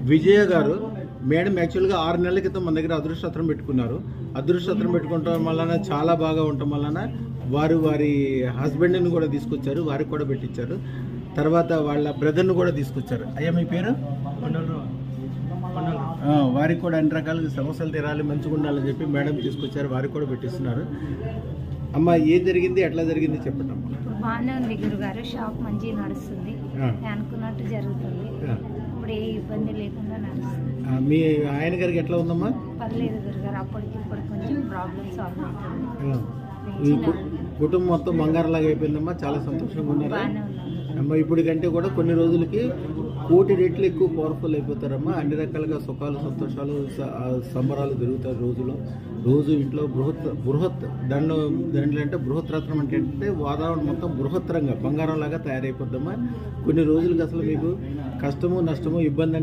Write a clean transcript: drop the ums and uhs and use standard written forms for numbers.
విజయ గారు మేడం యాక్చువల్గా 6 నెలల క్రితం మన దగ్గర అదృష్టత్రం పెట్టుకున్నారు. అదృష్టత్రం పెట్టుకోవటం వలన చాలా బాగా ఉండటం వలన వారి హస్బెండ్ని కూడా తీసుకొచ్చారు, వారికి కూడా పెట్టించారు. తర్వాత వాళ్ళ బ్రదర్ని కూడా తీసుకొచ్చారు. అయ్యా మీ పేరు? వారికి కూడా అన్ని రకాల సమస్యలు తీరాలి, మంచిగా ఉండాలని చెప్పి మేడం తీసుకొచ్చారు, వారికి కూడా పెట్టిస్తున్నారు. అమ్మ ఏం జరిగింది, ఎట్లా జరిగింది చెప్పండి అమ్మ. ఇప్పుడు బాగానే ఉంది గురుగారు, షాప్ మంచిగా నడుస్తుంది, అనుకున్నట్టు జరుగుతుంది. ఇప్పుడు ఏ ఇబ్బంది లేకుండా నడుస్తుంది. మీ ఆయన గారికి ఎట్లా ఉందమ్మా? పర్లేదు గురుగారు, అప్పటికి ఇప్పుడు కొంచెం ప్రాబ్లమ్ సాల్వ్ అవుతుంది. ఈ కుటుంబం మొత్తం బంగారంలాగా అయిపోయిందమ్మా, చాలా సంతోషంగా ఉన్నారు బాగానే ఉన్నాను అమ్మ. ఇప్పటికంటే కూడా కొన్ని రోజులకి 1 కోటి రెట్లు ఎక్కువ పవర్ఫుల్ అయిపోతారమ్మా. అన్ని రకాలుగా సుఖాలు సంతోషాలు సంబరాలు జరుగుతారు. రోజు ఇంట్లో బృహత్ దండం అంటే బృహత్ రత్నం అంటే వాతావరణం మొత్తం బృహత్తరంగా బంగారం లాగా తయారైపోద్దమ్మా. కొన్ని రోజులకి అసలు మీకు కష్టము నష్టము ఇబ్బంది